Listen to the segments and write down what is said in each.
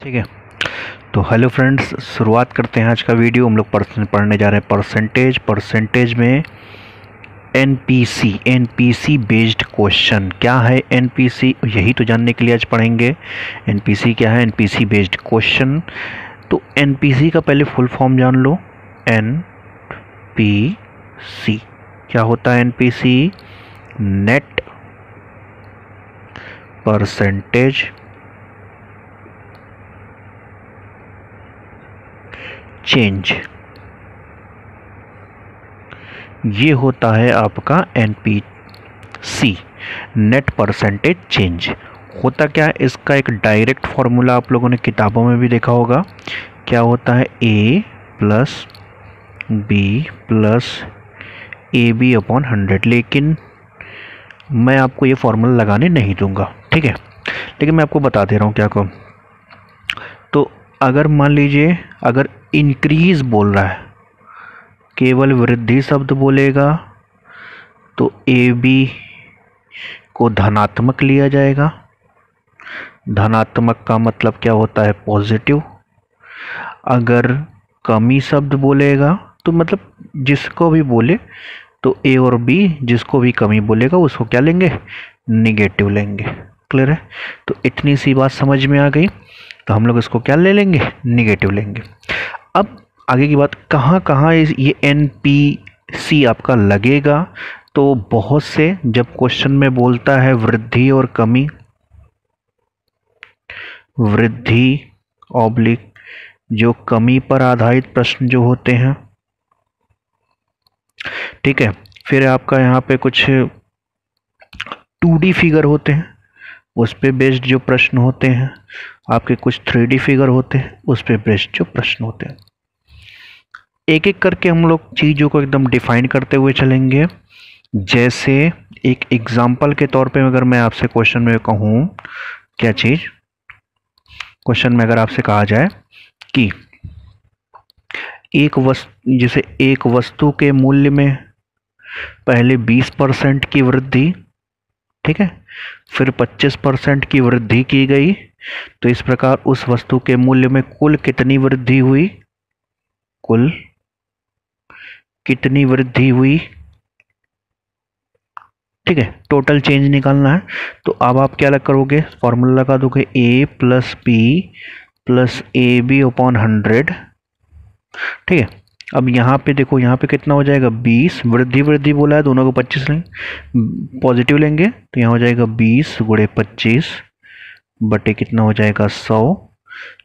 ठीक है। तो हेलो फ्रेंड्स, शुरुआत करते हैं आज का वीडियो। हम लोग पढ़ने जा रहे हैं परसेंटेज में एनपीसी बेस्ड क्वेश्चन। क्या है एनपीसी, यही तो जानने के लिए आज पढ़ेंगे। एनपीसी क्या है, एनपीसी बेस्ड क्वेश्चन। तो एनपीसी का पहले फुल फॉर्म जान लो। एनपीसी क्या होता है? एनपीसी नेट परसेंटेज चेंज, ये होता है आपका एनपीसी, नेट परसेंटेज चेंज। होता क्या है, इसका एक डायरेक्ट फॉर्मूला आप लोगों ने किताबों में भी देखा होगा। क्या होता है? A plus B plus A B upon 100। लेकिन मैं आपको ये फॉर्मूला लगाने नहीं दूंगा, ठीक है। लेकिन मैं आपको बता दे रहा हूँ क्या को। तो अगर मान लीजिए, अगर इंक्रीज बोल रहा है, केवल वृद्धि शब्द बोलेगा, तो ए बी को धनात्मक लिया जाएगा। धनात्मक का मतलब क्या होता है? पॉजिटिव। अगर कमी शब्द बोलेगा तो मतलब जिसको भी बोले, तो ए और बी जिसको भी कमी बोलेगा उसको क्या लेंगे? निगेटिव लेंगे। क्लियर है? तो इतनी सी बात समझ में आ गई। तो हम लोग इसको क्या ले लेंगे? निगेटिव लेंगे। अब आगे की बात, कहाँ कहाँ ये एनपीसी आपका लगेगा? तो बहुत से, जब क्वेश्चन में बोलता है वृद्धि और कमी, वृद्धि ऑब्लिक जो कमी पर आधारित प्रश्न जो होते हैं, ठीक है। फिर आपका यहाँ पे कुछ 2D फिगर होते हैं, उस पे बेस्ड जो प्रश्न होते हैं। आपके कुछ 3D फिगर होते हैं, उस पे बेस्ड जो प्रश्न होते हैं। एक एक करके हम लोग चीज़ों को एकदम डिफाइन करते हुए चलेंगे। जैसे एक एग्जाम्पल के तौर पे अगर मैं आपसे क्वेश्चन में कहूँ, क्या चीज़, क्वेश्चन में अगर आपसे कहा जाए कि जैसे एक वस्तु के मूल्य में पहले 20% की वृद्धि, ठीक है, फिर 25% की वृद्धि की गई, तो इस प्रकार उस वस्तु के मूल्य में कुल कितनी वृद्धि हुई? कुल कितनी वृद्धि हुई? ठीक है, टोटल चेंज निकालना है। तो अब आप क्या लग करोगे? फॉर्मूला लगा दोगे A plus B plus A B upon 100। ठीक है। अब यहाँ पे देखो, यहाँ पे कितना हो जाएगा? 20। वृद्धि बोला है, दोनों को 25 लेंगे, पॉजिटिव लेंगे, तो यहाँ हो जाएगा 20 गुणे 25 बटे कितना हो जाएगा? 100।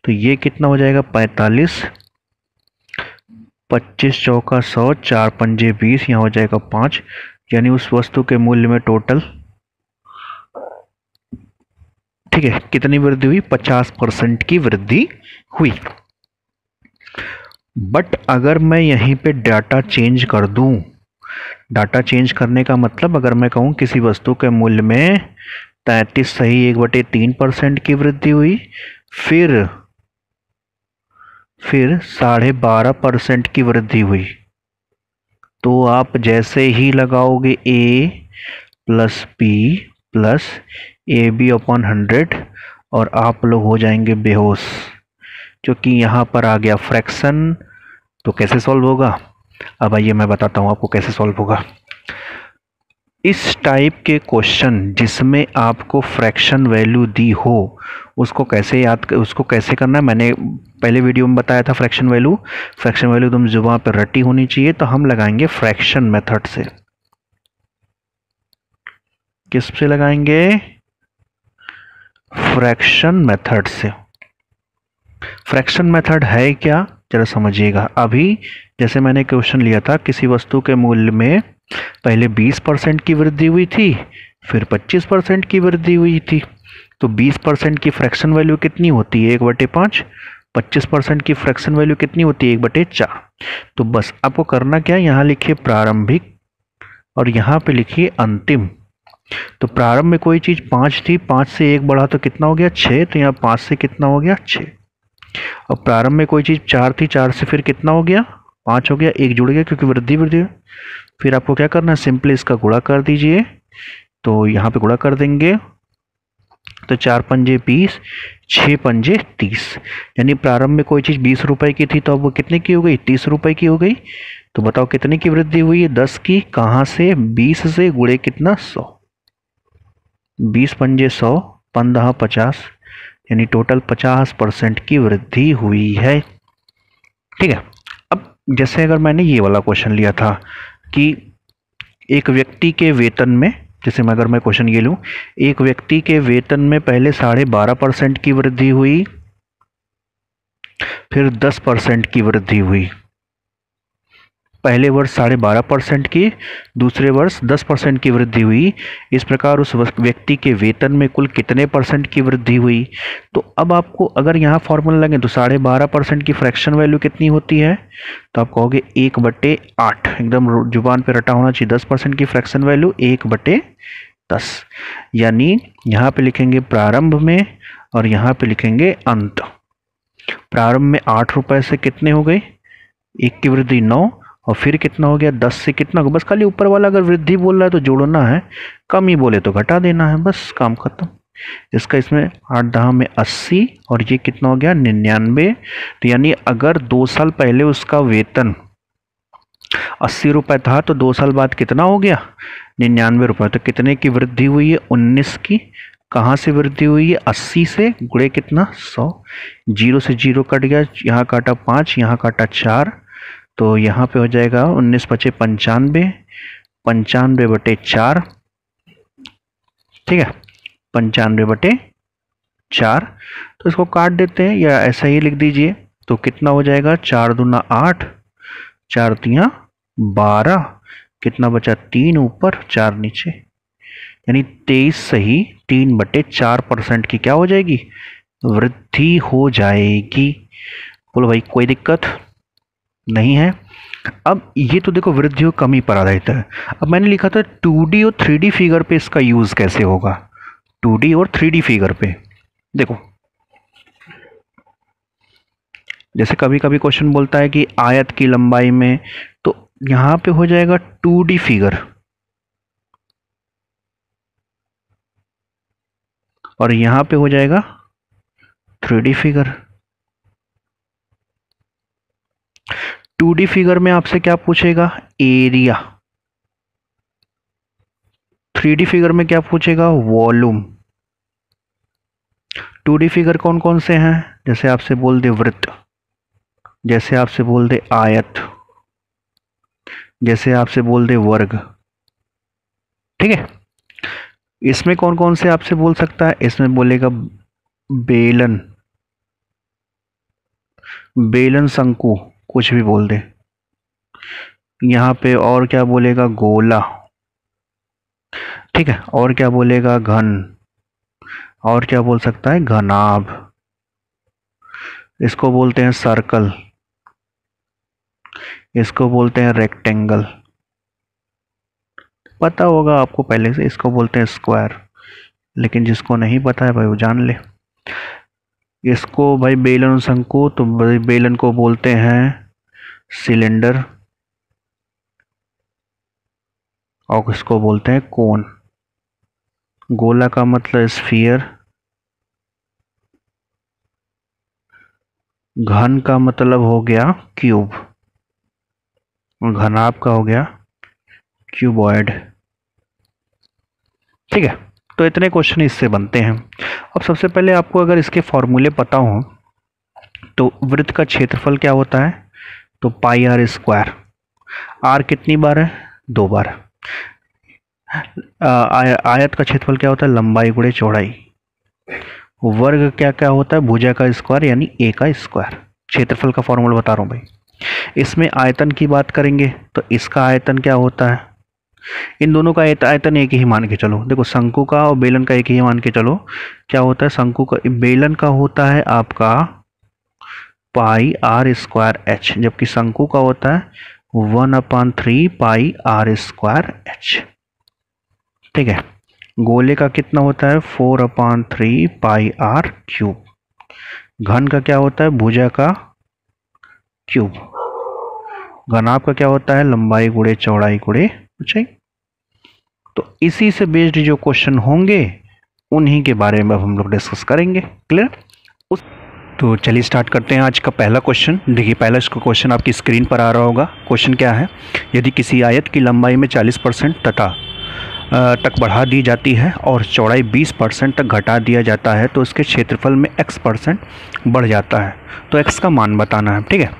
तो ये कितना हो जाएगा? 45। 25 चौका 100, 4 पंजे 20, यहाँ हो जाएगा 5। यानी उस वस्तु के मूल्य में टोटल, ठीक है, कितनी वृद्धि हुई? 50% की वृद्धि हुई। बट अगर मैं यहीं पे डाटा चेंज कर दूं, डाटा चेंज करने का मतलब, अगर मैं कहूं किसी वस्तु के मूल्य में 33 सही 1/3% की वृद्धि हुई, फिर 12.5% की वृद्धि हुई, तो आप जैसे ही लगाओगे A plus B plus A B upon 100, और आप लोग हो जाएंगे बेहोश, क्योंकि यहाँ पर आ गया फ्रैक्शन। तो कैसे सॉल्व होगा? अब आइए मैं बताता हूँ आपको कैसे सॉल्व होगा। इस टाइप के क्वेश्चन जिसमें आपको फ्रैक्शन वैल्यू दी हो, उसको कैसे करना है, मैंने पहले वीडियो में बताया था। फ्रैक्शन वैल्यू तुम जुबान पर रटी होनी चाहिए। तो हम लगाएंगे फ्रैक्शन मेथड से। किस से लगाएंगे? फ्रैक्शन मेथड से। फ्रैक्शन मेथड है क्या, जरा समझिएगा। अभी जैसे मैंने क्वेश्चन लिया था, किसी वस्तु के मूल्य में पहले 20% की वृद्धि हुई थी, फिर 25% की वृद्धि हुई थी, तो 20% की फ्रैक्शन वैल्यू कितनी होती है? 1/5। 25% की फ्रैक्शन वैल्यू कितनी होती है? 1/4। तो बस आपको करना क्या है, यहाँ लिखिए प्रारंभिक और यहाँ पे लिखिए अंतिम। तो प्रारंभ में कोई चीज़ 5 थी, 5 से 1 बढ़ा तो कितना हो गया? 6। तो यहाँ 5 से कितना हो गया? 6। और प्रारंभ में कोई चीज़ 4 थी, 4 से फिर कितना हो गया? 5 हो गया, 1 जुड़ गया क्योंकि वृद्धि। फिर आपको क्या करना है? सिंपली इसका गुणा कर दीजिए। तो यहाँ पे गुणा कर देंगे, तो 4 पंजे 20, 6 पंजे 30, यानी प्रारंभ में कोई चीज़ 20 रुपए की थी तो अब वो कितने की हो गई, 30 रुपए की हो गई। तो बताओ कितने की वृद्धि हुई है, 10 की। कहाँ से, 20 से गुणे कितना, 100। 20 पंजे 100, 15 50, यानी टोटल 50% की वृद्धि हुई है। ठीक है। अब जैसे अगर मैंने ये वाला क्वेश्चन लिया था कि एक व्यक्ति के वेतन में, जैसे मैं अगर मैं क्वेश्चन ये लूँ, एक व्यक्ति के वेतन में पहले 12.5% की वृद्धि हुई, फिर 10% की वृद्धि हुई। पहले वर्ष 12.5% की, दूसरे वर्ष 10% की वृद्धि हुई। इस प्रकार उस व्यक्ति के वेतन में कुल कितने परसेंट की वृद्धि हुई। तो अब आपको अगर यहाँ फॉर्मूला लगे तो 12.5% की फ्रैक्शन वैल्यू कितनी होती है, तो आप कहोगे 1/8। एकदम जुबान पे रटा होना चाहिए। 10% की फ्रैक्शन वैल्यू 1/10, यानी यहाँ पे लिखेंगे प्रारंभ में और यहाँ पे लिखेंगे अंत। प्रारंभ में 8 रुपए से कितने हो गए, 1 की वृद्धि 9, और फिर कितना हो गया, 10 से कितना होगा। बस खाली ऊपर वाला अगर वृद्धि बोल रहा है तो जोड़ना है, कम ही बोले तो घटा देना है, बस काम खत्म। इसका इसमें 8 10 में 80, और ये कितना हो गया, 99। तो यानी अगर 2 साल पहले उसका वेतन 80 रुपए था तो 2 साल बाद कितना हो गया, 99 रुपए। तो कितने की वृद्धि हुई है, 19 की। कहाँ से वृद्धि हुई है, 80 से, गुणे कितना, 100। 0 से 0 कट गया, यहाँ काटा 5, यहाँ काटा 4, तो यहाँ पे हो जाएगा 19 पचे 95, 95/4। ठीक है, 95/4। तो इसको काट देते हैं या ऐसा ही लिख दीजिए, तो कितना हो जाएगा, 4 दूना 8, 4 तिया 12, कितना बचा, 3 ऊपर 4 नीचे, यानी 23 सही 3/4% की क्या हो जाएगी, वृद्धि हो जाएगी। बोलो भाई कोई दिक्कत नहीं है। अब ये तो देखो वृद्धि और कमी पर आधारित है। अब मैंने लिखा था 2D और 3D फिगर पे इसका यूज कैसे होगा। 2D और 3D फिगर पे देखो, जैसे कभी कभी क्वेश्चन बोलता है कि आयत की लंबाई में, तो यहां पे हो जाएगा 2D फिगर, और यहां पे हो जाएगा 3D फिगर। 2D फिगर में आपसे क्या पूछेगा, एरिया। 3D फिगर में क्या पूछेगा, वॉल्यूम। 2D फिगर कौन कौन से हैं, जैसे आपसे बोल दे वृत्त, जैसे आपसे बोल दे आयत, जैसे आपसे बोल दे वर्ग। ठीक है, इसमें कौन कौन से आपसे बोल सकता है, इसमें बोलेगा बेलन, बेलन शंकु, कुछ भी बोल दे। यहाँ पे और क्या बोलेगा, गोला। ठीक है, और क्या बोलेगा, घन, और क्या बोल सकता है, घनाभ। इसको बोलते हैं सर्कल, इसको बोलते हैं रेक्टेंगल। पता होगा आपको पहले से, इसको बोलते हैं स्क्वायर, लेकिन जिसको नहीं पता है भाई वो जान ले। इसको भाई बेलन शंकु, तो भाई बेलन को बोलते हैं सिलेंडर, और इसको बोलते हैं कोन। गोला का मतलब स्फीयर, घन का मतलब हो गया क्यूब, और घनाभ का हो गया क्यूबॉइड। ठीक है, तो इतने क्वेश्चन इससे बनते हैं। अब सबसे पहले आपको अगर इसके फॉर्मूले पता हो तो वृत्त का क्षेत्रफल क्या होता है, तो पाई आर स्क्वायर। आर कितनी बार है, 2 बार। आयत का क्षेत्रफल क्या होता है, लंबाई गुणे चौड़ाई। वर्ग क्या क्या होता है, भुजा का स्क्वायर यानी ए का स्क्वायर। क्षेत्रफल का फॉर्मूला बता रहा हूँ भाई। इसमें आयतन की बात करेंगे तो इसका आयतन क्या होता है, इन दोनों का आयतन एक ही मान के चलो। देखो शंकु का और बेलन का एक ही मान के चलो। क्या होता है, शंकु का, बेलन का होता है आपका पाई आर स्क्वायर एच, जबकि शंकु का होता है 1/3 पाई आर स्क्वायर एच। ठीक है, गोले का कितना होता है, 4/3 पाई आर क्यूब। घन का क्या होता है, भुजा का क्यूब। घनाभ का क्या होता है, लंबाई गुणे चौड़ाई गुणे ऊंचाई। तो इसी से बेस्ड जो क्वेश्चन होंगे उन्हीं के बारे में अब हम लोग डिस्कस करेंगे। क्लियर? तो चलिए स्टार्ट करते हैं आज का पहला क्वेश्चन। देखिए पहला क्वेश्चन आपकी स्क्रीन पर आ रहा होगा। क्वेश्चन क्या है, यदि किसी आयत की लंबाई में 40% तक बढ़ा दी जाती है और चौड़ाई 20% तक घटा दिया जाता है तो उसके क्षेत्रफल में x% बढ़ जाता है, तो x का मान बताना है। ठीक है,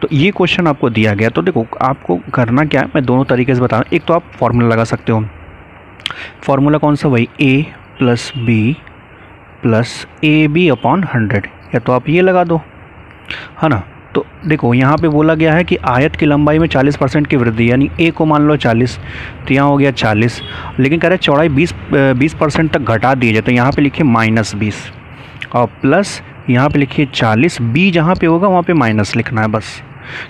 तो ये क्वेश्चन आपको दिया गया। तो देखो आपको करना क्या है, मैं दोनों तरीके से बता रहा हूँ। एक तो आप फॉर्मूला लगा सकते हो। फॉर्मूला कौन सा? वही a plus B plus AB/100, या तो आप ये लगा दो, है ना। तो देखो यहाँ पे बोला गया है कि आयत की लंबाई में 40% की वृद्धि, यानी a को मान लो 40, तो यहाँ हो गया 40, लेकिन कह रहे हैं चौड़ाई 20% तक घटा दिए जाए, तो यहाँ पे लिखिए -20 और प्लस यहाँ पे लिखिए 40। b जहाँ पे होगा वहाँ पे माइनस लिखना है बस,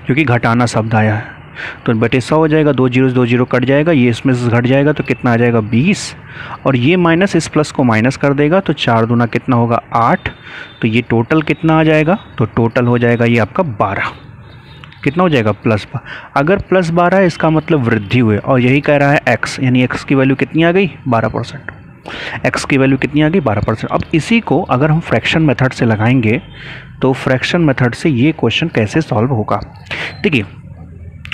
क्योंकि घटाना शब्द आया है। तो बटे 100 हो जाएगा, 2 जीरो कट जाएगा, ये इसमें से घट जाएगा तो कितना आ जाएगा 20, और ये माइनस इस प्लस को माइनस कर देगा, तो 4 दूना कितना होगा 8, तो ये टोटल कितना आ जाएगा, तो टोटल हो जाएगा ये आपका 12। कितना हो जाएगा +12। अगर +12 है इसका मतलब वृद्धि हुई, और यही कह रहा है x, यानी x की वैल्यू कितनी आ गई 12%। x की वैल्यू कितनी आ गई 12%। अब इसी को अगर हम फ्रैक्शन मेथड से लगाएंगे तो फ्रैक्शन मेथड से ये क्वेश्चन कैसे सॉल्व होगा। देखिए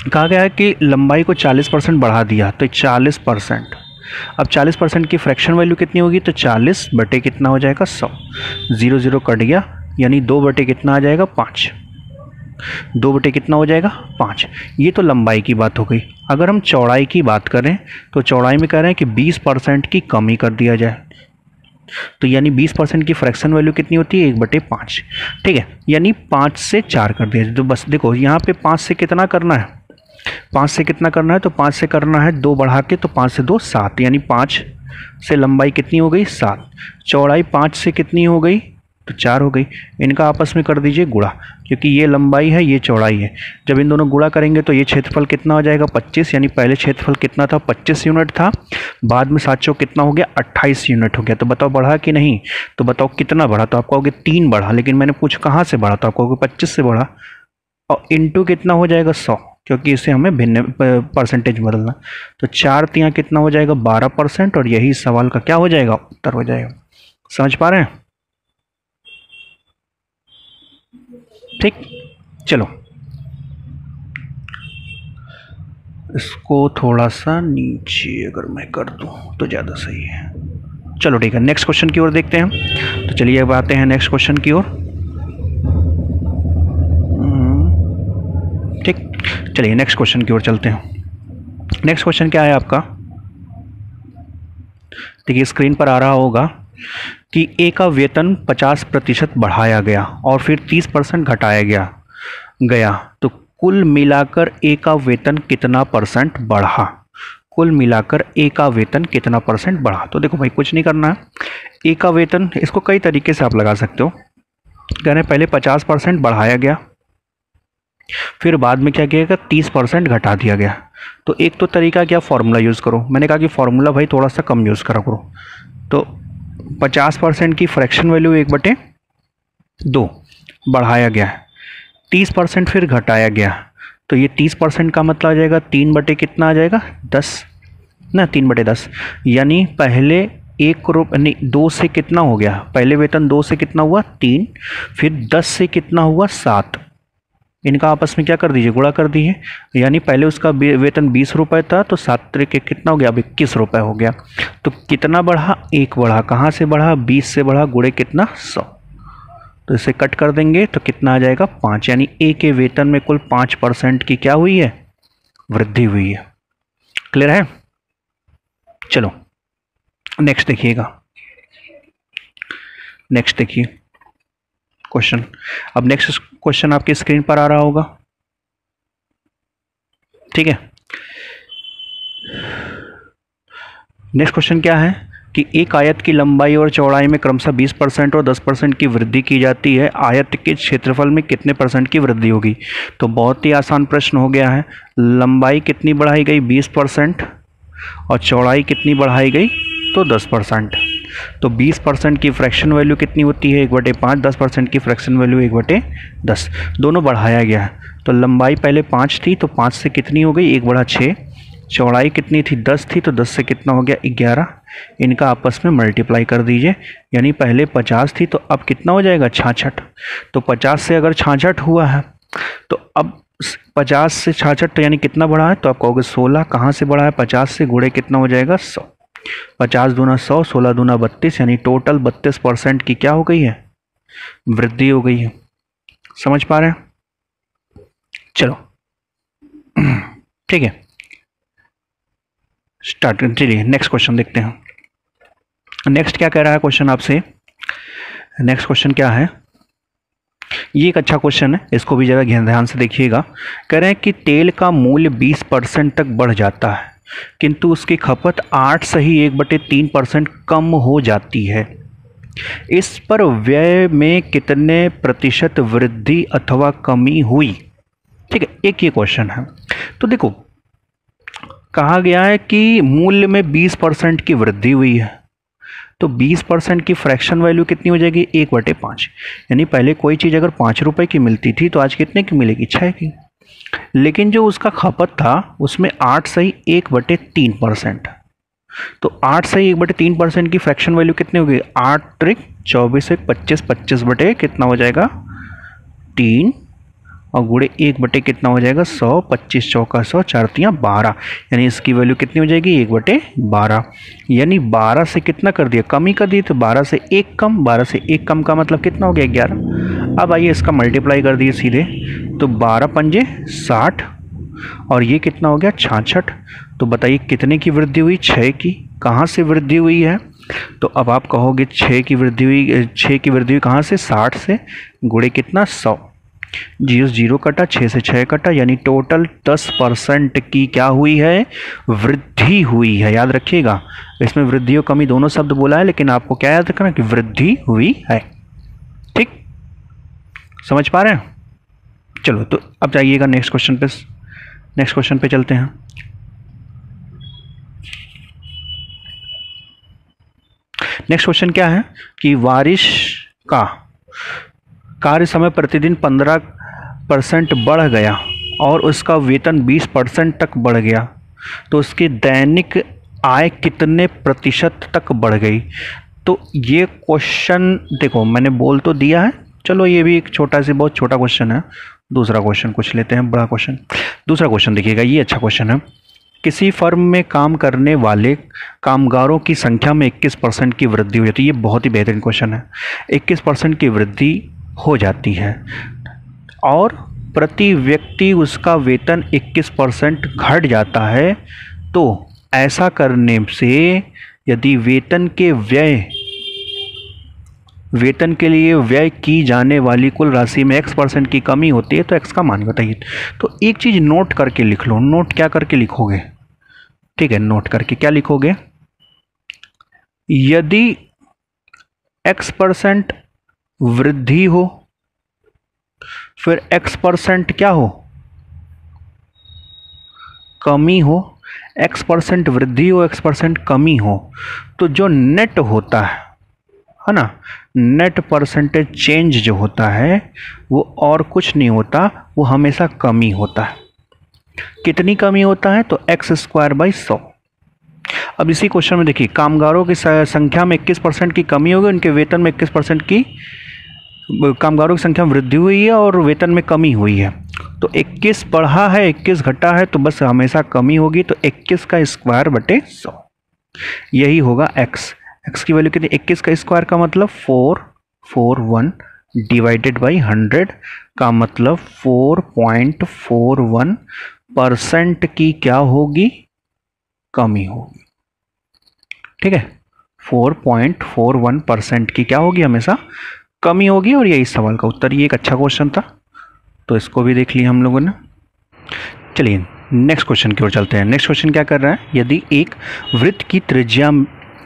कहा गया है कि लंबाई को 40% बढ़ा दिया, तो 40%, अब 40% की फ्रैक्शन वैल्यू कितनी होगी, तो 40 बटे कितना हो जाएगा 100, 0 कट गया, यानी 2 बटे कितना आ जाएगा 5, 2 बटे कितना हो जाएगा 5। ये तो लंबाई की बात हो गई। अगर हम चौड़ाई की बात करें तो चौड़ाई में कह रहे हैं कि 20% की कमी कर दिया जाए, तो यानी 20% की फ्रैक्शन वैल्यू कितनी होती है 1/5। ठीक है, यानी 5 से 4 कर दिया जाए। तो बस देखो यहाँ पे 5 से कितना करना है, 5 से कितना करना है, तो 5 से करना है 2 बढ़ा के, तो 5 से 2 7, यानी 5 से लंबाई कितनी हो गई 7, चौड़ाई 5 से कितनी हो गई, तो 4 हो गई। इनका आपस में कर दीजिए गुणा, क्योंकि ये लंबाई है ये चौड़ाई है। जब इन दोनों गुणा करेंगे तो ये क्षेत्रफल कितना हो जाएगा 25, यानी पहले क्षेत्रफल कितना था 25 यूनिट था, बाद में 700 कितना हो गया 28 यूनिट हो गया। तो बताओ बढ़ा कि नहीं, तो बताओ कितना बढ़ा, तो आप कहोगे 3 बढ़ा, लेकिन मैंने पूछ कहाँ से बढ़ा, तो आप कहोगे 25 से बढ़ा, और इंटू कितना हो जाएगा 100, क्योंकि इसे हमें भिन्न परसेंटेज बदलना। तो 4 तियाँ कितना हो जाएगा 12%, और यही सवाल का क्या हो जाएगा उत्तर हो जाएगा। समझ पा रहे हैं? ठीक, चलो इसको थोड़ा सा नीचे अगर मैं कर दूं तो ज़्यादा सही है। चलो ठीक है, नेक्स्ट क्वेश्चन की ओर देखते हैं। तो चलिए अब आते हैं नेक्स्ट क्वेश्चन की ओर। ठीक, चलिए नेक्स्ट क्वेश्चन की ओर चलते हैं। नेक्स्ट क्वेश्चन क्या है आपका, देखिए स्क्रीन पर आ रहा होगा कि ए का वेतन 50% बढ़ाया गया और फिर 30% घटाया गया, तो कुल मिलाकर ए का वेतन कितना % बढ़ा, कुल मिलाकर ए का वेतन कितना % बढ़ा। तो देखो भाई कुछ नहीं करना है, ए का वेतन इसको कई तरीके से आप लगा सकते हो। कह रहे हैं पहले 50% बढ़ाया गया, फिर बाद में क्या किया गया 30% घटा दिया गया। तो एक तो तरीका क्या, फॉर्मूला यूज़ करो। मैंने कहा कि फॉर्मूला भाई थोड़ा सा कम यूज़ करा करो। तो 50% की फ्रैक्शन वैल्यू 1/2 बढ़ाया गया, 30% फिर घटाया गया, तो ये 30% का मतलब आ जाएगा 3 बटे कितना आ जाएगा 10 ना, 3/10, यानी पहले 1 रुपये नहीं 2 से कितना हो गया, पहले वेतन 2 से कितना हुआ 3, फिर 10 से कितना हुआ 7, इनका आपस में क्या कर दीजिए गुणा कर दीजिए, यानी पहले उसका वेतन 20 रुपये था, तो 7 के कितना हो गया अब 21 रुपये हो गया। तो कितना बढ़ा 1 बढ़ा, कहाँ से बढ़ा 20 से बढ़ा, गुणे कितना 100, तो इसे कट कर देंगे तो कितना आ जाएगा 5, यानी ए के वेतन में कुल 5% की क्या हुई है वृद्धि हुई है। क्लियर है? चलो नेक्स्ट देखिएगा, नेक्स्ट देखिए क्वेश्चन। अब नेक्स्ट क्वेश्चन आपकी स्क्रीन पर आ रहा होगा, ठीक है। नेक्स्ट क्वेश्चन क्या है कि एक आयत की लंबाई और चौड़ाई में क्रमशः 20% और 10% की वृद्धि की जाती है, आयत के क्षेत्रफल में कितने % की वृद्धि होगी। तो बहुत ही आसान प्रश्न हो गया है। लंबाई कितनी बढ़ाई गई 20% और चौड़ाई कितनी बढ़ाई गई तो 10%। तो 20% की फ्रैक्शन वैल्यू कितनी होती है 1/5, 10% की फ्रैक्शन वैल्यू 1/10, दोनों बढ़ाया गया है। तो लंबाई पहले 5 थी, तो 5 से कितनी हो गई 1/6, चौड़ाई कितनी थी 10 थी, तो 10 से कितना हो गया 11, इनका आपस में मल्टीप्लाई कर दीजिए, यानी पहले 50 थी तो अब कितना हो जाएगा 66। तो 50 से अगर 66 हुआ है तो अब 50 से 66 तो यानी कितना बढ़ा है, तो आप कहोगे 16। कहाँ से बढ़ा है, 50 से, गुणे कितना हो जाएगा 100। 50 दूना 100, 16 दूना 32, यानी टोटल 32% की क्या हो गई है, वृद्धि हो गई है। समझ पा रहे हैं? चलो ठीक है, स्टार्ट। चलिए नेक्स्ट क्वेश्चन देखते हैं। नेक्स्ट क्या कह रहा है क्वेश्चन आपसे, नेक्स्ट क्वेश्चन क्या है, ये एक अच्छा क्वेश्चन है, इसको भी जरा ध्यान से देखिएगा। कह रहे हैं कि तेल का मूल्य 20% तक बढ़ जाता है किंतु उसकी खपत 8 से ही 1/3% कम हो जाती है। इस पर व्यय में कितने प्रतिशत वृद्धि अथवा कमी हुई? ठीक है, एक ये क्वेश्चन है। तो देखो कहा गया है कि मूल्य में 20% की वृद्धि हुई है, तो 20% की फ्रैक्शन वैल्यू कितनी हो जाएगी 1/5, यानी पहले कोई चीज़ अगर 5 रुपए की मिलती थी तो आज कितने की मिलेगी 6 की। लेकिन जो उसका खपत था उसमें 8 से ही 1/3%, तो 8 से ही 1/3% की फ्रैक्शन वैल्यू कितनी होगी 8 त्रिक 24 1 25, 25 बटे कितना हो जाएगा 3 और गुणे 1 बटे कितना हो जाएगा 100, 25 चौका 100, 4 तियाँ 12, यानी इसकी वैल्यू कितनी हो जाएगी 1/12, यानी 12 से कितना कर दिया कमी कर दी, तो 12 से 1 कम, 12 से 1 कम का मतलब कितना हो गया 11। अब आइए इसका मल्टीप्लाई कर दिए सीधे, तो 12 पंजे 60 और ये कितना हो गया 66। तो बताइए कितने की वृद्धि हुई 6 की। कहाँ से वृद्धि हुई है, तो अब आप कहोगे 6 की वृद्धि हुई, 6 की वृद्धि हुई कहाँ से 60 से, गुणे कितना 100, 0 कटा 6 से 6 कटा, यानी टोटल 10% की क्या हुई है वृद्धि हुई है। याद रखिएगा इसमें वृद्धि और कमी दोनों शब्द बोला है, लेकिन आपको क्या याद रखना कि वृद्धि हुई है। ठीक, समझ पा रहे हैं? चलो तो अब जाइएगा नेक्स्ट क्वेश्चन पे चलते हैं। नेक्स्ट क्वेश्चन क्या है कि वारिश का कार्य समय प्रतिदिन 15% बढ़ गया और उसका वेतन 20% तक बढ़ गया, तो उसकी दैनिक आय कितने प्रतिशत तक बढ़ गई? तो ये क्वेश्चन देखो मैंने बोल तो दिया है, चलो ये भी एक छोटा से बहुत छोटा क्वेश्चन है। दूसरा क्वेश्चन कुछ लेते हैं, बड़ा क्वेश्चन। दूसरा क्वेश्चन देखिएगा, ये अच्छा क्वेश्चन है। किसी फर्म में काम करने वाले कामगारों की संख्या में 21% की वृद्धि हो जाती है। ये बहुत ही बेहतरीन क्वेश्चन है। 21% की वृद्धि हो जाती है और प्रति व्यक्ति उसका वेतन 21% घट जाता है, तो ऐसा करने से यदि वेतन के लिए व्यय की जाने वाली कुल राशि में x% की कमी होती है, तो x का मान बताइए। तो एक चीज़ नोट करके लिख लो। नोट क्या करके लिखोगे? ठीक है, नोट करके क्या लिखोगे, यदि x% वृद्धि हो फिर x% क्या हो कमी हो, x% वृद्धि हो x% कमी हो, तो जो नेट होता है ना, नेट परसेंटेज चेंज जो होता है वो और कुछ नहीं होता, वो हमेशा कमी होता है। कितनी कमी होता है, तो x²/100। अब इसी क्वेश्चन में देखिए कामगारों की संख्या में 21% की कमी होगी, उनके वेतन में 21% की, कामगारों की संख्या में वृद्धि हुई है और वेतन में कमी हुई है। तो 21 बढ़ा है 21 घटा है, तो बस हमेशा कमी होगी, तो 21 का स्क्वायर बटे 100 यही होगा x। x की वैल्यू कितनी, 21 का स्क्वायर का मतलब 441 डिवाइडेड बाई 100 का मतलब 4.41% की क्या होगी कमी होगी। ठीक है, 4.41% की क्या होगी हमेशा कमी होगी, और यही सवाल का उत्तर। ये एक अच्छा क्वेश्चन था, तो इसको भी देख लिया हम लोगों ने। चलिए नेक्स्ट क्वेश्चन की ओर चलते हैं। नेक्स्ट क्वेश्चन क्या कर रहा है, यदि एक वृत्त की त्रिज्या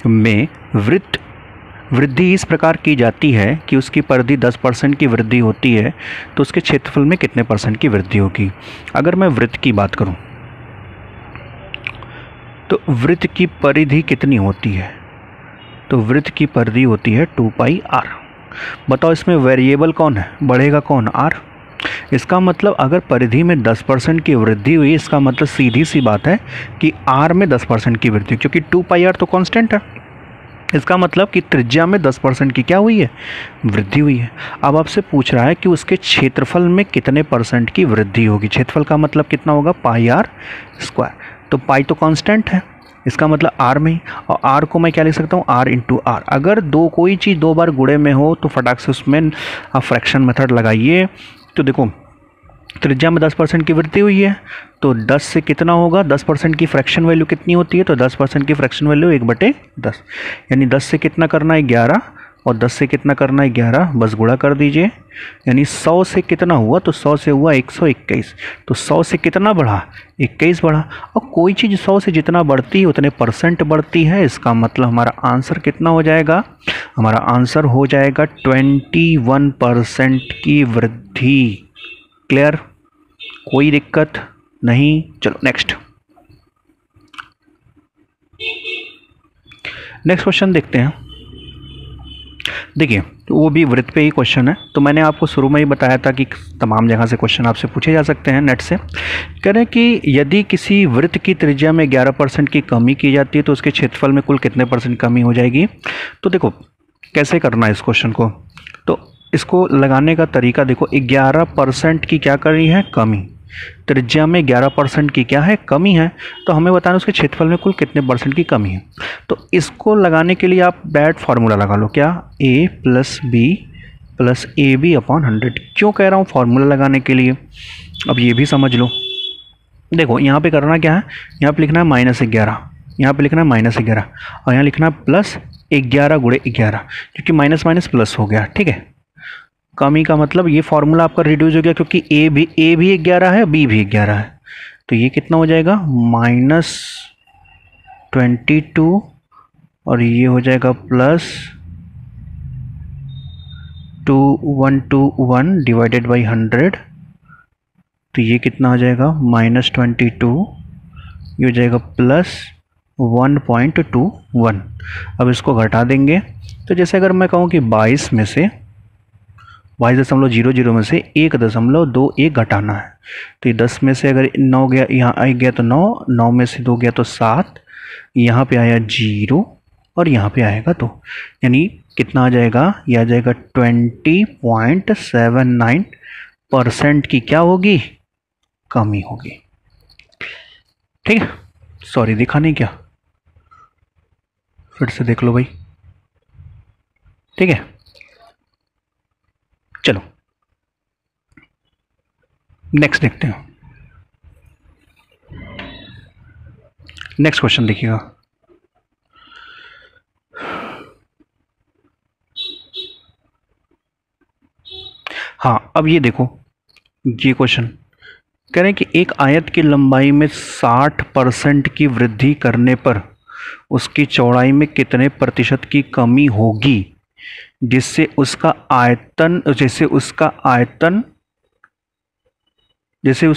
में वृद्धि इस प्रकार की जाती है कि उसकी परिधि 10% की वृद्धि होती है, तो उसके क्षेत्रफल में कितने % की वृद्धि होगी? अगर मैं वृत्त की बात करूं तो वृत्त की परिधि कितनी होती है, तो वृत्त की परिधि होती है 2πr। बताओ इसमें वेरिएबल कौन है, बढ़ेगा कौन, r। इसका मतलब अगर परिधि में 10% की वृद्धि हुई, इसका मतलब सीधी सी बात है कि आर में 10% की वृद्धि, क्योंकि 2πr तो कांस्टेंट है। इसका मतलब कि त्रिज्या में 10% की क्या हुई है, वृद्धि हुई है। अब आपसे पूछ रहा है कि उसके क्षेत्रफल में कितने परसेंट की वृद्धि होगी। क्षेत्रफल का मतलब कितना होगा, πr²। तो पाई तो कांस्टेंट है, इसका मतलब आर में ही, और आर को मैं क्या लिख सकता हूँ, आर इंटू आर। अगर कोई चीज़ 2 बार गुणे में हो तो फटाक से उसमें आप फ्रैक्शन मेथड लगाइए। तो देखो त्रिज्या में 10% की वृद्धि हुई है, तो 10 से कितना होगा, 10% की फ्रैक्शन वैल्यू कितनी होती है, तो 10% की फ्रैक्शन वैल्यू 1/10, यानी 10 से कितना करना है 11, और 10 से कितना करना है 11, बस गुणा कर दीजिए। यानी 100 से कितना हुआ, तो 100 से हुआ 121, तो 100 से कितना बढ़ा, 21 बढ़ा। और कोई चीज़ 100 से जितना बढ़ती है उतने परसेंट बढ़ती है। इसका मतलब हमारा आंसर कितना हो जाएगा, हमारा आंसर हो जाएगा 21% की वृद्धि। क्लियर, कोई दिक्कत नहीं। चलो नेक्स्ट क्वेश्चन देखते हैं। देखिए वो भी वृत्त पे ही क्वेश्चन है, तो मैंने आपको शुरू में ही बताया था कि तमाम जगह से क्वेश्चन आपसे पूछे जा सकते हैं नेट से। कह रहे हैं कि यदि किसी वृत्त की त्रिज्या में 11% की कमी की जाती है तो उसके क्षेत्रफल में कुल कितने % कमी हो जाएगी। तो देखो कैसे करना है इस क्वेश्चन को, तो इसको लगाने का तरीका देखो, 11% की क्या करनी है, कमी। त्रिज्या में 11% की क्या है, कमी है, तो हमें बताना उसके क्षेत्रफल में कुल कितने % की कमी है। तो इसको लगाने के लिए आप डायरेक्ट फार्मूला लगा लो, क्या, a + b + ab/100। क्यों कह रहा हूँ फार्मूला लगाने के लिए, अब ये भी समझ लो। देखो यहाँ पे करना क्या है, यहाँ पे लिखना है -11, यहाँ पे लिखना है -11, और यहाँ लिखना है +11 × 11, क्योंकि माइनस माइनस प्लस हो गया, ठीक है। कमी का मतलब ये फार्मूला आपका रिड्यूस हो गया, क्योंकि ए भी 11 है, बी भी 11 है, तो ये कितना हो जाएगा, -22, और ये हो जाएगा +2121 डिवाइडेड बाई 100, तो ये कितना हो जाएगा, -22, ये हो जाएगा +1.21। अब इसको घटा देंगे, तो जैसे अगर मैं कहूँ कि 22 में से 22.00 में से 1.21 घटाना है, तो ये 10 में से अगर 9 गया, यहाँ आ गया तो 9, 9 में से 2 गया तो 7, यहाँ पे आया 0, और यहाँ पे आएगा 2, यानी कितना आ जाएगा, ये आ जाएगा 20.79% की क्या होगी, कमी होगी। ठीक है, सॉरी दिखा नहीं क्या, फिर से देख लो भाई, ठीक है। चलो नेक्स्ट देखते हैं। नेक्स्ट क्वेश्चन देखिएगा। हाँ अब ये देखो, ये क्वेश्चन कह रहे हैं कि एक आयत की लंबाई में 60% की वृद्धि करने पर उसकी चौड़ाई में कितने % की कमी होगी, जिससे उस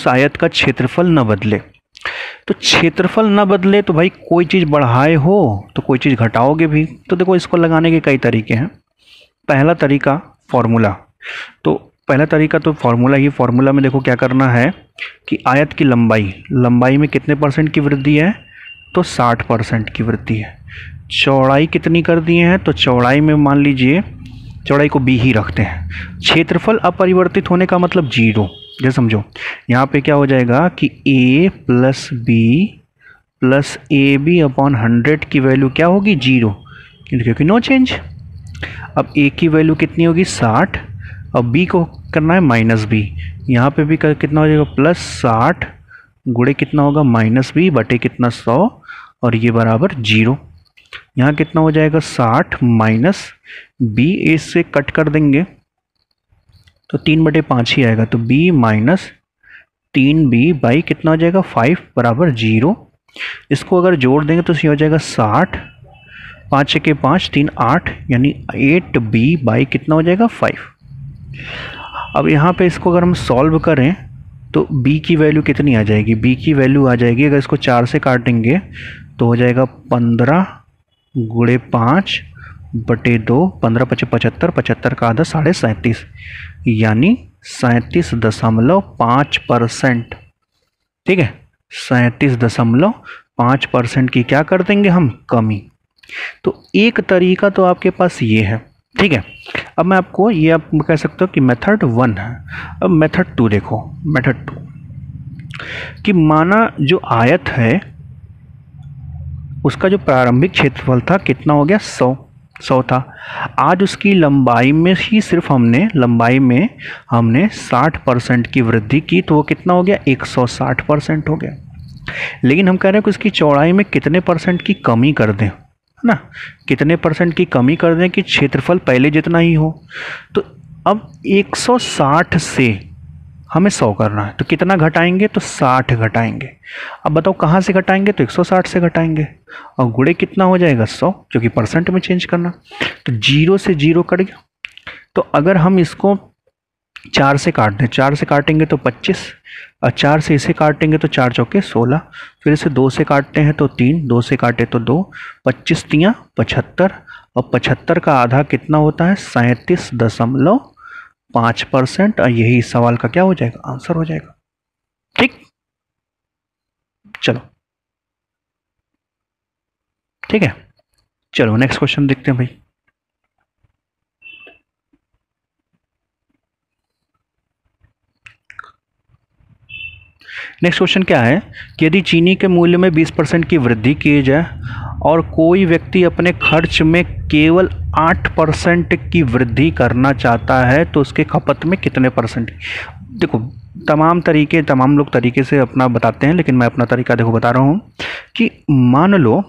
आयत का क्षेत्रफल न बदले। तो क्षेत्रफल न बदले तो भाई कोई चीज़ बढ़ाए हो तो कोई चीज़ घटाओगे भी। तो देखो इसको लगाने के कई तरीके हैं। पहला तरीका फॉर्मूला, तो पहला तरीका तो फॉर्मूला ही। फॉर्मूला में देखो क्या करना है कि आयत की लंबाई में कितने % की वृद्धि है, तो 60% की वृद्धि है। चौड़ाई कितनी कर दिए हैं, तो चौड़ाई में मान लीजिए चौड़ाई को b ही रखते हैं। क्षेत्रफल अपरिवर्तित होने का मतलब 0, जैसे समझो यहाँ पे क्या हो जाएगा कि a + b + ab/100 की वैल्यू क्या होगी, 0, क्योंकि नो चेंज। अब a की वैल्यू कितनी होगी, 60, अब b को करना है -b, यहाँ पे भी कितना हो जाएगा, +60 गुणे कितना होगा, -b बटे कितना 100, और ये बराबर 0। यहाँ कितना हो जाएगा, 60 माइनस b, a से कट कर देंगे तो 3/5 ही आएगा, तो b - 3b बाई कितना हो जाएगा, 5 बराबर 0। इसको अगर जोड़ देंगे तो ये हो जाएगा 60, 5 × 5 3 8, यानी 8b बाई कितना हो जाएगा, 5। अब यहाँ पे इसको अगर हम सॉल्व करें तो b की वैल्यू कितनी आ जाएगी, b की वैल्यू आ जाएगी, अगर इसको 4 से काटेंगे तो हो जाएगा 15 गुणे 5 बटे 2, 15 × 5 = 75, 75 का आधा 37.5, यानी 37.5%। ठीक है, 37.5% की क्या कर देंगे हम, कमी। तो एक तरीका तो आपके पास ये है। ठीक है, अब मैं आपको ये आप कह सकते हो कि मेथड 1 है। अब मेथड 2 देखो, मेथड 2 कि माना जो आयत है उसका जो प्रारंभिक क्षेत्रफल था कितना हो गया, 100 था। आज उसकी लंबाई में ही सिर्फ लंबाई में हमने 60% की वृद्धि की, तो वो कितना हो गया, 160% हो गया। लेकिन हम कह रहे हैं कि उसकी चौड़ाई में कितने परसेंट की कमी कर दें, है ना, कितने परसेंट की कमी कर दें कि क्षेत्रफल पहले जितना ही हो। तो अब 160 से हमें 100 करना है, तो कितना घटाएंगे, तो 60 घटाएंगे। अब बताओ कहाँ से घटाएंगे, तो 160 से घटाएंगे, और गुणे कितना हो जाएगा, 100, क्योंकि परसेंट में चेंज करना। तो 0 से 0 कट गया। तो अगर हम इसको 4 से काट दें, 4 से काटेंगे तो 25, और 4 से इसे काटेंगे तो 4 चौके 16, फिर इसे 2 से काटते हैं तो 3, 2 से काटे तो 2, 25 तियाँ 75, और 75 का आधा कितना होता है, 37.5%। और यही इस सवाल का क्या हो जाएगा, आंसर हो जाएगा। ठीक, चलो ठीक है, चलो नेक्स्ट क्वेश्चन देखते हैं भाई। नेक्स्ट क्वेश्चन क्या है कि यदि चीनी के मूल्य में 20% की वृद्धि की जाए और कोई व्यक्ति अपने खर्च में केवल 8% की वृद्धि करना चाहता है तो उसके खपत में कितने परसेंट। देखो तमाम लोग तरीके से अपना बताते हैं, लेकिन मैं अपना तरीका देखो बता रहा हूँ कि मान लो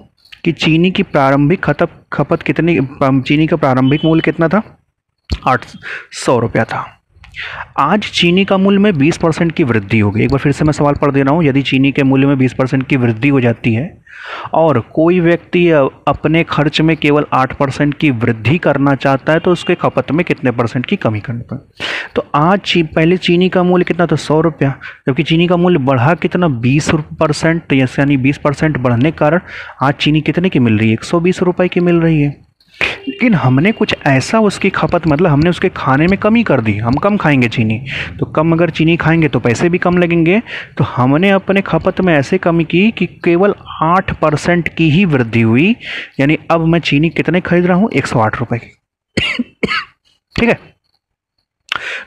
कि चीनी की प्रारंभिक खपत कितनी, चीनी का प्रारंभिक मूल्य कितना था, 800 रुपया था। आज चीनी का मूल्य में 20% की वृद्धि हो गई। एक बार फिर से मैं सवाल पढ़ दे रहा हूँ, यदि चीनी के मूल्य में 20% की वृद्धि हो जाती है और कोई व्यक्ति अपने खर्च में केवल 8% की वृद्धि करना चाहता है तो उसके खपत में कितने परसेंट की कमी करनी पड़े। तो आज पहले चीनी का मूल्य कितना था, 100 रुपया, जबकि चीनी का मूल्य बढ़ा कितना, 20%, यानी 20% बढ़ने के कारण आज चीनी कितने की मिल रही है, 120 रुपये की मिल रही है। लेकिन हमने कुछ ऐसा उसकी खपत, मतलब हमने उसके खाने में कमी कर दी, हम कम खाएंगे चीनी, तो कम अगर चीनी खाएंगे तो पैसे भी कम लगेंगे। तो हमने अपने खपत में ऐसे कमी की कि केवल 8% की ही वृद्धि हुई, यानी अब मैं चीनी कितने खरीद रहा हूँ, 108 रुपये की। ठीक है,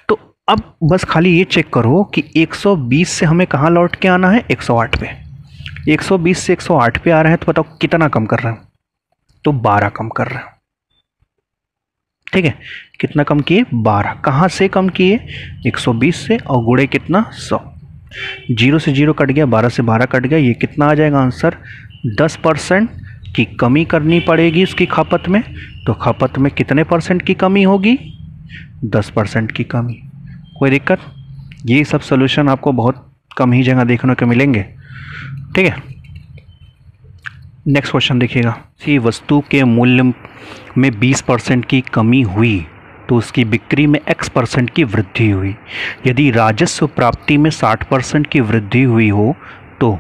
तो अब बस खाली ये चेक करो कि 120 से हमें कहाँ लौट के आना है, 108 पे। 120 से 108 पे आ रहे हैं, तो बताओ कितना कम कर रहे हैं, तो 12 कम कर रहे हैं। ठीक है, कितना कम किए, 12। कहाँ से कम किए, 120 से, और गुणे कितना, 100। 0 से 0 कट गया, 12 से 12 कट गया, ये कितना आ जाएगा आंसर, 10% की कमी करनी पड़ेगी उसकी खपत में। तो खपत में कितने परसेंट की कमी होगी, 10% की कमी। कोई दिक्कत, ये सब सोल्यूशन आपको बहुत कम ही जगह देखने को मिलेंगे। ठीक है, नेक्स्ट क्वेश्चन देखिएगा, किसी वस्तु के मूल्य में 20% की कमी हुई तो उसकी बिक्री में X% की वृद्धि हुई। यदि राजस्व प्राप्ति में 60% की वृद्धि हुई हो तो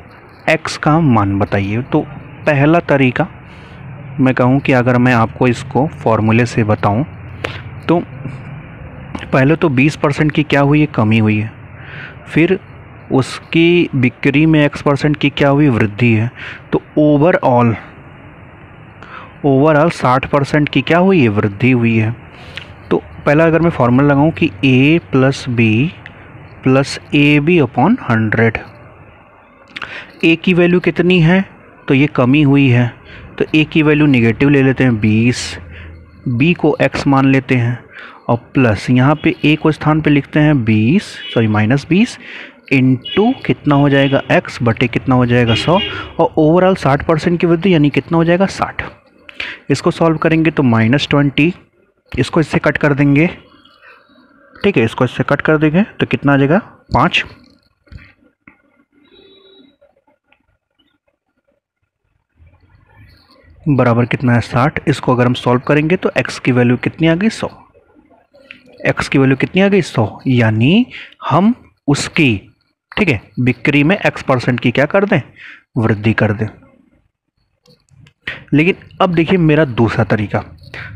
X का मान बताइए। तो पहला तरीका मैं कहूँ कि अगर मैं आपको इसको फॉर्मूले से बताऊँ तो पहले तो 20% की क्या हुई है, कमी हुई है, फिर उसकी बिक्री में X% की क्या हुई, वृद्धि है। तो ओवरऑल 60% की क्या हुई है, वृद्धि हुई है। तो पहला अगर मैं फॉर्मूला लगाऊं कि A + B + AB upon 100, A की वैल्यू कितनी है, तो ये कमी हुई है, तो A की वैल्यू नेगेटिव ले लेते हैं 20, B को X मान लेते हैं, और प्लस यहाँ पे A को स्थान पे लिखते हैं -20 इंटू कितना हो जाएगा, X बटे कितना हो जाएगा, 100, और ओवरऑल 60% की वृद्धि यानी कितना हो जाएगा, 60। इसको सॉल्व करेंगे तो -20, इसको इससे कट कर देंगे। ठीक है, इसको इससे कट कर देंगे तो कितना आ जाएगा, 5। बराबर कितना है, 60। इसको अगर हम सॉल्व करेंगे तो x की वैल्यू कितनी आ गई, 100। x की वैल्यू कितनी आ गई, 100, यानी हम उसकी, ठीक है, बिक्री में X% की क्या कर दें, वृद्धि कर दें। लेकिन अब देखिए मेरा दूसरा तरीका,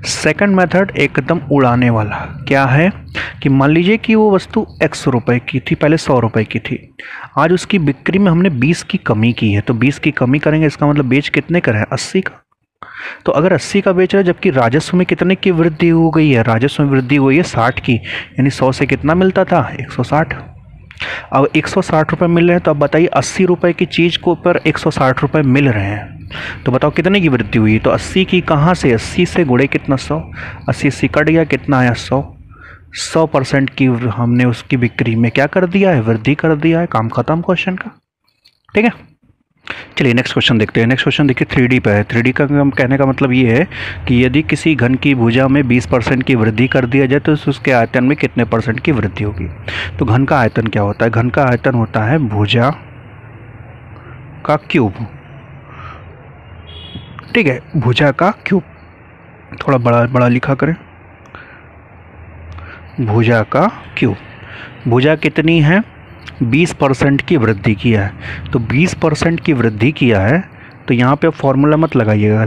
सेकंड मेथड एकदम उड़ाने वाला, क्या है कि मान लीजिए कि वो वस्तु x रुपए की थी, पहले 100 रुपए की थी, आज उसकी बिक्री में हमने 20 की कमी की है, तो 20 की कमी करेंगे, इसका मतलब बेच कितने का है, 80 का। तो अगर 80 का बेच रहे हैं, जबकि राजस्व में कितने की वृद्धि हो गई है, राजस्व में वृद्धि हुई है 60 की, यानी 100 से कितना मिलता था, 160। अब 160 रुपये मिल रहे हैं, तो अब बताइए 80 रुपये की चीज़ को ऊपर 160 रुपये मिल रहे हैं, तो बताओ कितने की वृद्धि हुई। तो 80 की कहाँ से, 80 से गुणे कितना, 100, 80 से कट गया, कितना आया, 100। 100% की हमने उसकी बिक्री में क्या कर दिया है, वृद्धि कर दिया है। काम खत्म क्वेश्चन का, ठीक है। चलिए नेक्स्ट क्वेश्चन देखते हैं। नेक्स्ट क्वेश्चन देखिए 3D पे है। 3D का कहने का मतलब ये है कि यदि किसी घन की भुजा में 20% की वृद्धि कर दिया जाए तो उसके आयतन में कितने % की वृद्धि होगी। तो घन का आयतन क्या होता है, घन का आयतन होता है भुजा का क्यूब, ठीक है, भुजा का क्यूब, थोड़ा बड़ा बड़ा लिखा करें, भुजा का क्यूब। भुजा कितनी है, 20% की वृद्धि किया है, तो 20% की वृद्धि किया है, तो यहाँ पे फॉर्मूला मत लगाइएगा,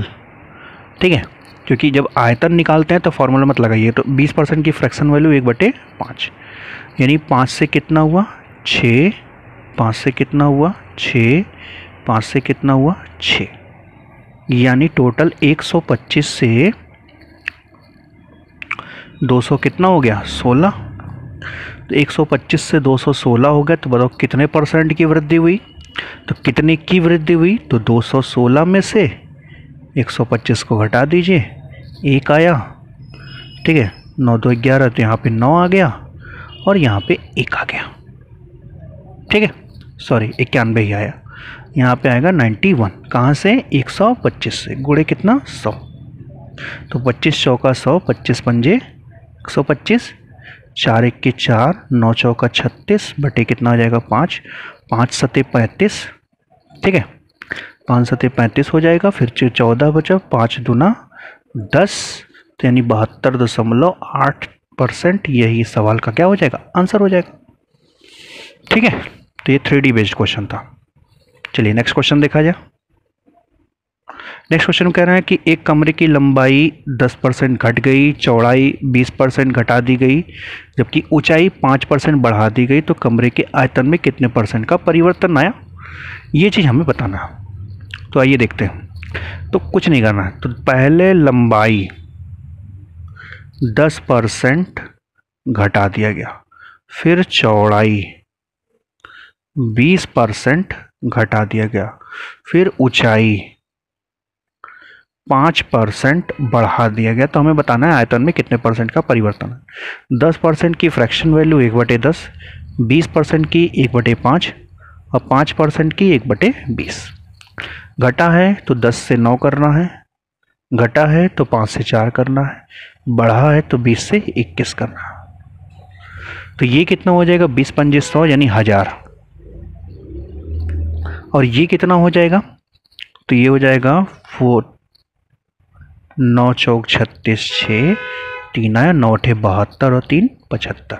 ठीक है, क्योंकि जब आयतन निकालते हैं तो फॉर्मूला मत लगाइए। तो 20% की फ्रैक्शन वैल्यू 1/5, यानी 5 से कितना हुआ, 6, 5 से कितना हुआ, 6, 5 से कितना हुआ, 6, यानी टोटल 125 से 200 कितना हो गया, 16। तो 125 से 216 हो गया, तो बताओ कितने % की वृद्धि हुई। तो कितने की वृद्धि हुई, तो 216 में से 125 को घटा दीजिए, 1 आया, ठीक है, 9 2 11, तो यहाँ पे 9 आ गया और यहाँ पे 1 आ गया, ठीक है, सॉरी 91 ही आया, यहाँ पे आएगा 91। कहाँ से, 125 से, गुणे कितना, 100। तो 25 चौका 100, 25 पंजे 125, 4 1 के 4, 9 चौका 36, बटे कितना आ जाएगा, 5, 5 सते 35, ठीक है, 5 सते 35 हो जाएगा। फिर 14 बचा, 5 दूना 10, तो यानी 72.8%, यही सवाल का क्या हो जाएगा, आंसर हो जाएगा, ठीक है। तो ये 3D बेस्ड क्वेश्चन था। चलिए नेक्स्ट क्वेश्चन देखा जाए। नेक्स्ट क्वेश्चन कह रहा है कि एक कमरे की लंबाई 10% घट गई, चौड़ाई 20% घटा दी गई, जबकि ऊंचाई 5% बढ़ा दी गई, तो कमरे के आयतन में कितने % का परिवर्तन आया, ये चीज़ हमें बताना है। तो आइए देखते हैं। तो कुछ नहीं करना है, तो पहले लंबाई 10% घटा दिया गया, फिर चौड़ाई 20% घटा दिया गया, फिर ऊंचाई 5% बढ़ा दिया गया, तो हमें बताना है आयतन में कितने % का परिवर्तन है। 10% की फ्रैक्शन वैल्यू 1/10, 20% की 1/5 और 5% की 1/20। घटा है तो 10 से 9 करना है, घटा है तो 5 से 4 करना है, बढ़ा है तो 20 से 21 करना है। तो ये कितना हो जाएगा, 20 पंजे 100 यानी 1000, और ये कितना हो जाएगा, तो ये हो जाएगा 4, 9 चौक 36, 6, 3 आया, 9 8 72 और 3 75,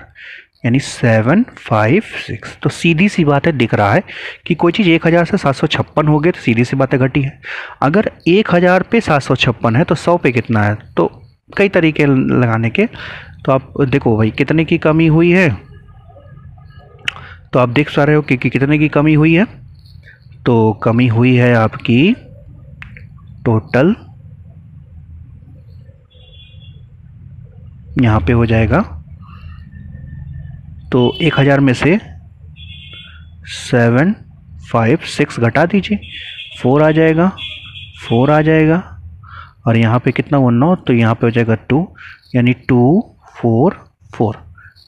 यानी 756। तो सीधी सी बात है, दिख रहा है कि कोई चीज़ 1000 से 756 हो गई, तो सीधी सी बात है घटी है। अगर 1000 पे 756 है तो 100 पे कितना है, तो कई तरीके लगाने के। तो आप देखो भाई कितने की कमी हुई है, तो आप देख पा रहे हो कि कितने की कमी हुई है। तो कमी हुई है आपकी टोटल, यहाँ पे हो जाएगा, तो 1000 में से 756 घटा दीजिए, 4 आ जाएगा, 4 आ जाएगा, और यहाँ पे कितना वो 9, तो यहाँ पे हो जाएगा 2, यानी 244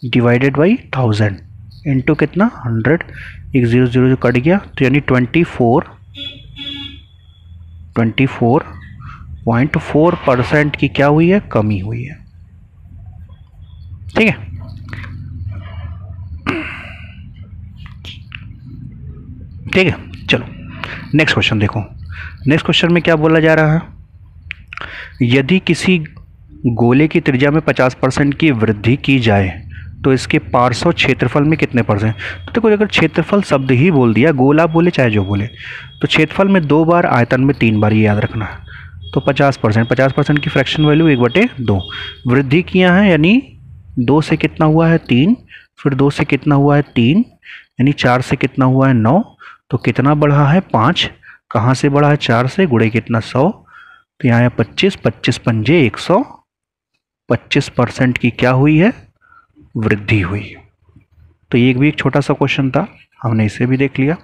डिवाइडेड बाई 1000 इंटू कितना 100, एक 0 0 जो कट गया, तो यानी 24.4% की क्या हुई है, कमी हुई है, ठीक है। ठीक है, चलो नेक्स्ट क्वेश्चन देखो। नेक्स्ट क्वेश्चन में क्या बोला जा रहा है, यदि किसी गोले की त्रिज्या में 50% की वृद्धि की जाए तो इसके पार्श्व क्षेत्रफल में कितने %। तो देखो अगर क्षेत्रफल शब्द ही बोल दिया, गोला बोले चाहे जो बोले, तो क्षेत्रफल में 2 बार, आयतन में 3 बार, ये याद रखना है। तो 50%, 50% की फ्रैक्शन वैल्यू 1/2। वृद्धि किया है यानी 2 से कितना हुआ है 3, फिर 2 से कितना हुआ है 3, यानी 4 से कितना हुआ है 9, तो कितना बढ़ा है 5। कहाँ से बढ़ा है 4 से, गुणे कितना 100, तो यहाँ है 25, 25 पंजे 100, 25% की क्या हुई है, वृद्धि हुई। तो ये भी एक छोटा सा क्वेश्चन था, हमने इसे भी देख लिया।